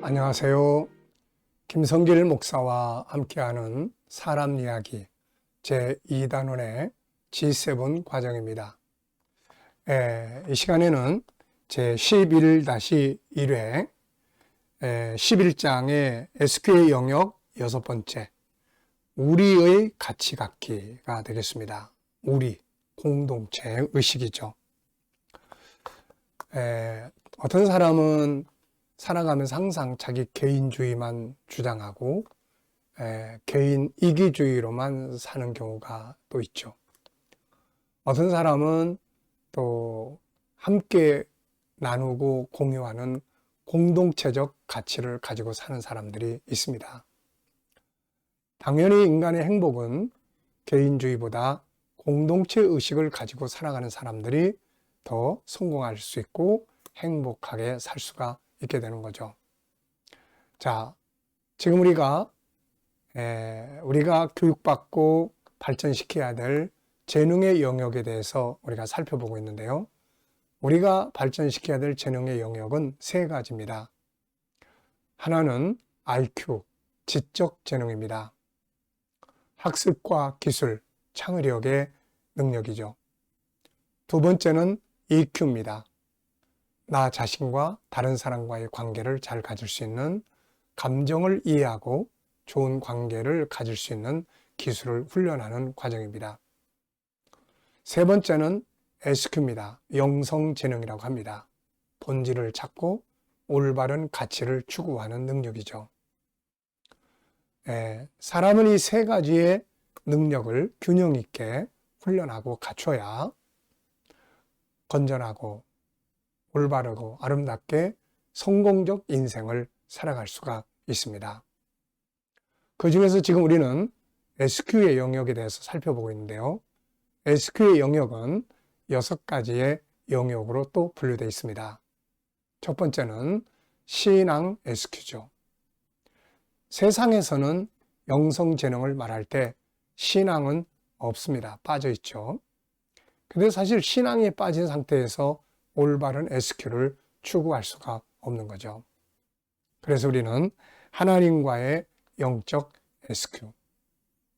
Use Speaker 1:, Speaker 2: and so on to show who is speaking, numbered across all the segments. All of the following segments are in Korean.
Speaker 1: 안녕하세요. 김성길 목사와 함께하는 사람 이야기 제2단원의 G7 과정입니다. 이 시간에는 제11-1회 11장의 SQ의 영역 6번째 우리의 가치 갖기가 되겠습니다. 우리, 공동체 의식이죠. 어떤 사람은 살아가면서 항상 자기 개인주의만 주장하고 개인 이기주의로만 사는 경우가 또 있죠. 어떤 사람은 또 함께 나누고 공유하는 공동체적 가치를 가지고 사는 사람들이 있습니다. 당연히 인간의 행복은 개인주의보다 공동체 의식을 가지고 살아가는 사람들이 더 성공할 수 있고 행복하게 살 수가 있게 되는 거죠. 자, 지금 우리가 교육받고 발전시켜야 될 재능의 영역에 대해서 우리가 살펴보고 있는데요. 우리가 발전시켜야 될 재능의 영역은 세 가지입니다. 하나는 IQ, 지적 재능입니다. 학습과 기술, 창의력의 능력이죠. 두 번째는 EQ입니다. 나 자신과 다른 사람과의 관계를 잘 가질 수 있는, 감정을 이해하고 좋은 관계를 가질 수 있는 기술을 훈련하는 과정입니다. 세 번째는 SQ입니다. 영성재능이라고 합니다. 본질을 찾고 올바른 가치를 추구하는 능력이죠. 사람은 이 세 가지의 능력을 균형 있게 훈련하고 갖춰야 건전하고 올바르고 아름답게 성공적 인생을 살아갈 수가 있습니다. 그 중에서 지금 우리는 SQ의 영역에 대해서 살펴보고 있는데요. SQ의 영역은 6가지의 영역으로 또 분류되어 있습니다. 첫 번째는 신앙 SQ죠. 세상에서는 영성재능을 말할 때 신앙은 없습니다. 빠져 있죠. 근데 사실 신앙에 빠진 상태에서 올바른 SQ를 추구할 수가 없는 거죠. 그래서 우리는 하나님과의 영적 SQ.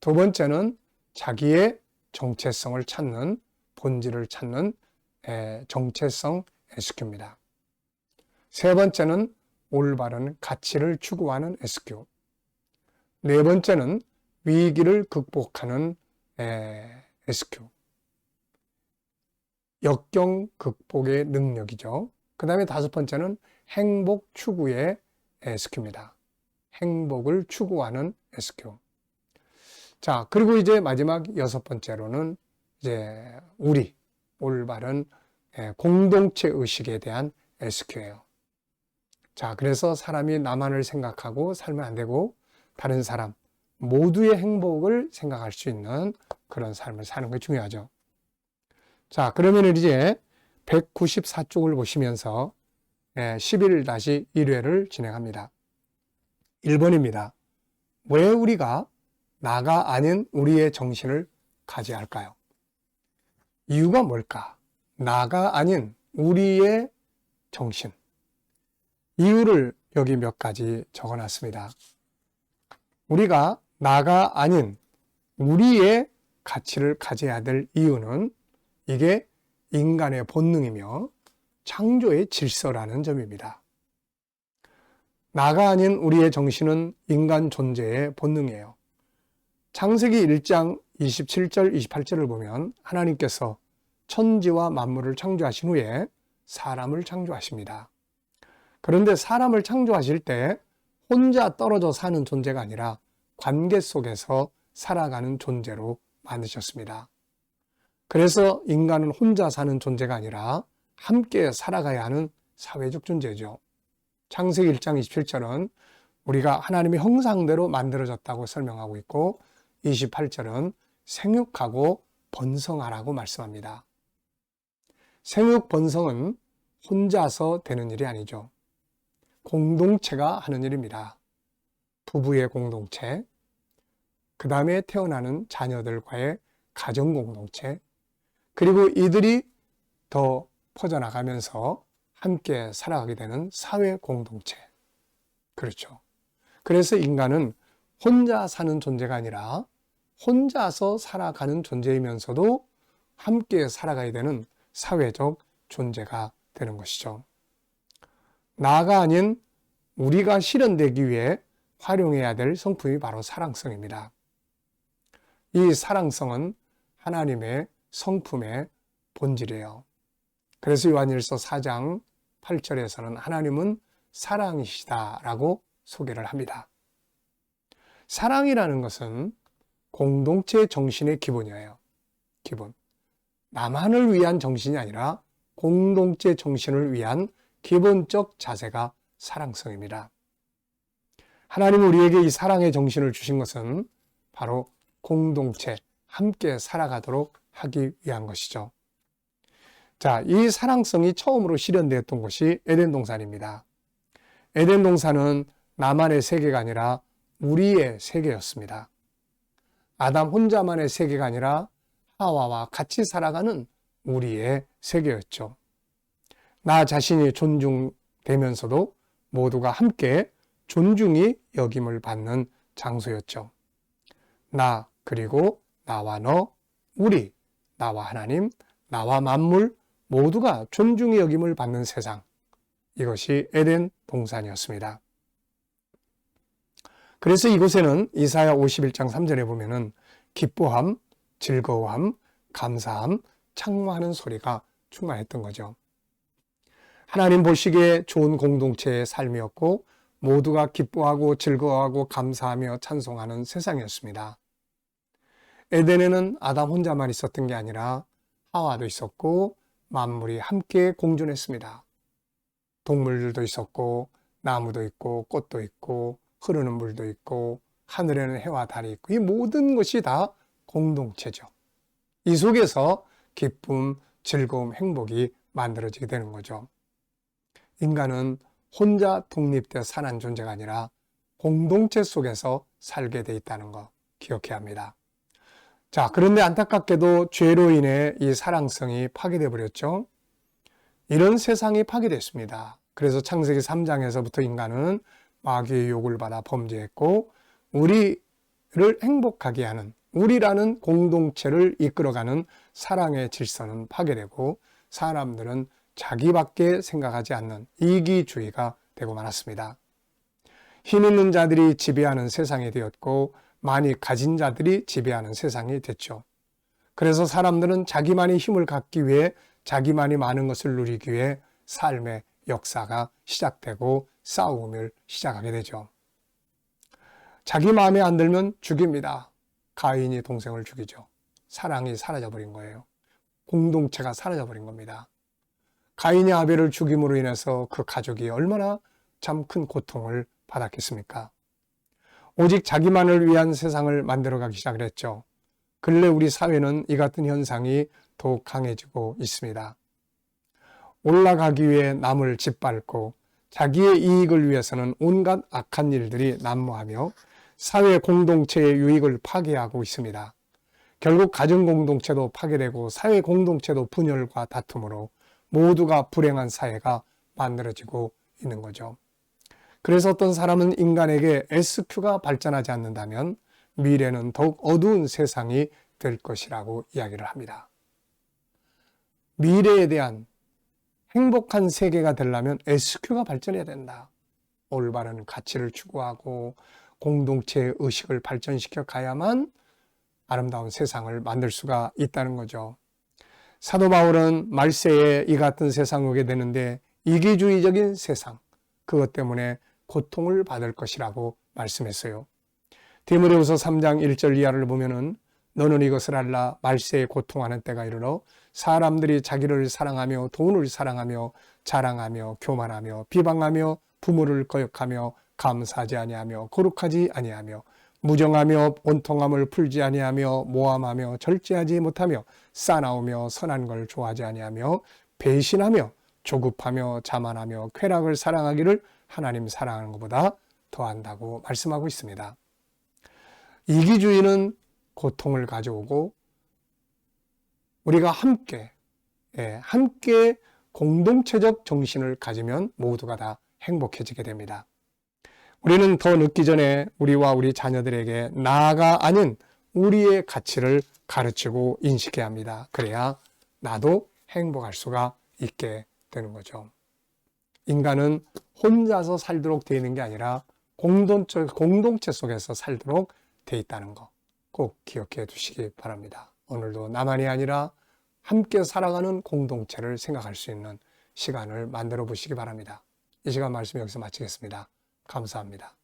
Speaker 1: 두 번째는 자기의 정체성을 찾는, 본질을 찾는 정체성 SQ입니다. 세 번째는 올바른 가치를 추구하는 SQ. 네 번째는 위기를 극복하는 SQ. 역경 극복의 능력이죠. 그 다음에 다섯 번째는 행복 추구의 SQ입니다. 행복을 추구하는 SQ. 자, 그리고 이제 마지막 6번째로는 이제 우리, 올바른 공동체 의식에 대한 SQ예요. 자, 그래서 사람이 나만을 생각하고 살면 안 되고 다른 사람 모두의 행복을 생각할 수 있는 그런 삶을 사는 게 중요하죠. 자, 그러면 이제 194쪽을 보시면서 11-1회를 진행합니다. 1번입니다. 왜 우리가 나가 아닌 우리의 정신을 가져야 할까요? 이유가 뭘까? 나가 아닌 우리의 정신. 이유를 여기 몇 가지 적어놨습니다. 우리가 나가 아닌 우리의 가치를 가져야 될 이유는 이게 인간의 본능이며 창조의 질서라는 점입니다. 나가 아닌 우리의 정신은 인간 존재의 본능이에요. 창세기 1장 27절, 28절을 보면 하나님께서 천지와 만물을 창조하신 후에 사람을 창조하십니다. 그런데 사람을 창조하실 때 혼자 떨어져 사는 존재가 아니라 관계 속에서 살아가는 존재로 만드셨습니다. 그래서 인간은 혼자 사는 존재가 아니라 함께 살아가야 하는 사회적 존재죠. 창세기 1장 27절은 우리가 하나님의 형상대로 만들어졌다고 설명하고 있고 28절은 생육하고 번성하라고 말씀합니다. 생육 번성은 혼자서 되는 일이 아니죠. 공동체가 하는 일입니다. 부부의 공동체, 그 다음에 태어나는 자녀들과의 가정 공동체, 그리고 이들이 더 퍼져나가면서 함께 살아가게 되는 사회 공동체. 그렇죠. 그래서 인간은 혼자 사는 존재가 아니라 혼자서 살아가는 존재이면서도 함께 살아가야 되는 사회적 존재가 되는 것이죠. 나가 아닌 우리가 실현되기 위해 활용해야 될 성품이 바로 사랑성입니다. 이 사랑성은 하나님의 성품의 본질이에요. 그래서 요한일서 4장 8절에서는 하나님은 사랑이시다라고 소개를 합니다. 사랑이라는 것은 공동체 정신의 기본이에요. 기본. 나만을 위한 정신이 아니라 공동체 정신을 위한 기본적 자세가 사랑성입니다. 하나님은 우리에게 이 사랑의 정신을 주신 것은 바로 공동체, 함께 살아가도록 하기 위한 것이죠. 자, 이 사랑성이 처음으로 실현되었던 곳이 에덴 동산입니다. 에덴 동산은 나만의 세계가 아니라 우리의 세계였습니다. 아담 혼자만의 세계가 아니라 하와와 같이 살아가는 우리의 세계였죠. 나 자신이 존중되면서도 모두가 함께 존중이 여김을 받는 장소였죠. 나, 그리고 나와 너, 우리, 나와 하나님, 나와 만물 모두가 존중이 여김을 받는 세상. 이것이 에덴 동산이었습니다. 그래서 이곳에는 이사야 51장 3절에 보면은 기뻐함, 즐거워함, 감사함, 창화하는 소리가 충만했던 거죠. 하나님 보시기에 좋은 공동체의 삶이었고 모두가 기뻐하고 즐거워하고 감사하며 찬송하는 세상이었습니다. 에덴에는 아담 혼자만 있었던 게 아니라 하와도 있었고 만물이 함께 공존했습니다. 동물들도 있었고 나무도 있고 꽃도 있고 흐르는 물도 있고 하늘에는 해와 달이 있고 이 모든 것이 다 공동체죠. 이 속에서 기쁨, 즐거움, 행복이 만들어지게 되는 거죠. 인간은 혼자 독립되어 사는 존재가 아니라 공동체 속에서 살게 돼 있다는 거 기억해야 합니다. 자, 그런데 안타깝게도 죄로 인해 이 사랑성이 파괴되어 버렸죠. 이런 세상이 파괴됐습니다. 그래서 창세기 3장에서부터 인간은 마귀의 욕을 받아 범죄했고 우리를 행복하게 하는 우리라는 공동체를 이끌어가는 사랑의 질서는 파괴되고 사람들은 자기밖에 생각하지 않는 이기주의가 되고 말았습니다. 힘 있는 자들이 지배하는 세상이 되었고 많이 가진 자들이 지배하는 세상이 됐죠. 그래서 사람들은 자기만이 힘을 갖기 위해 자기만이 많은 것을 누리기 위해 삶의 역사가 시작되고 싸움을 시작하게 되죠. 자기 마음에 안 들면 죽입니다. 가인이 동생을 죽이죠. 사랑이 사라져버린 거예요. 공동체가 사라져버린 겁니다. 가인이 아벨을 죽임으로 인해서 그 가족이 얼마나 참 큰 고통을 받았겠습니까? 오직 자기만을 위한 세상을 만들어가기 시작을 했죠. 근래 우리 사회는 이 같은 현상이 더욱 강해지고 있습니다. 올라가기 위해 남을 짓밟고 자기의 이익을 위해서는 온갖 악한 일들이 난무하며 사회 공동체의 유익을 파괴하고 있습니다. 결국 가정 공동체도 파괴되고 사회 공동체도 분열과 다툼으로 모두가 불행한 사회가 만들어지고 있는 거죠. 그래서 어떤 사람은 인간에게 SQ가 발전하지 않는다면 미래는 더욱 어두운 세상이 될 것이라고 이야기를 합니다. 미래에 대한 행복한 세계가 되려면 SQ가 발전해야 된다. 올바른 가치를 추구하고 공동체의 의식을 발전시켜 가야만 아름다운 세상을 만들 수가 있다는 거죠. 사도 바울은 말세에 이 같은 세상 오게 되는데 이기주의적인 세상, 그것 때문에 고통을 받을 것이라고 말씀했어요. 디모데후서 3장 1절 이하를 보면은 너는 이것을 알라 말세에 고통하는 때가 이르러 사람들이 자기를 사랑하며 돈을 사랑하며 자랑하며 교만하며 비방하며 부모를 거역하며 감사하지 아니하며 거룩하지 아니하며 무정하며 온통함을 풀지 아니하며 모함하며 절제하지 못하며 싸나우며 선한 걸 좋아하지 아니하며 배신하며 조급하며 자만하며 쾌락을 사랑하기를 하나님 사랑하는 것보다 더한다고 말씀하고 있습니다. 이기주의는 고통을 가져오고 우리가 함께 함께 공동체적 정신을 가지면 모두가 다 행복해지게 됩니다. 우리는 더 늦기 전에 우리와 우리 자녀들에게 나가 아닌 우리의 가치를 가르치고 인식해야 합니다. 그래야 나도 행복할 수가 있게 되는 거죠. 인간은 혼자서 살도록 되어 있는 게 아니라 공동체 속에서 살도록 되어 있다는 거 꼭 기억해 두시기 바랍니다. 오늘도 나만이 아니라 함께 살아가는 공동체를 생각할 수 있는 시간을 만들어 보시기 바랍니다. 이 시간 말씀 여기서 마치겠습니다. 감사합니다.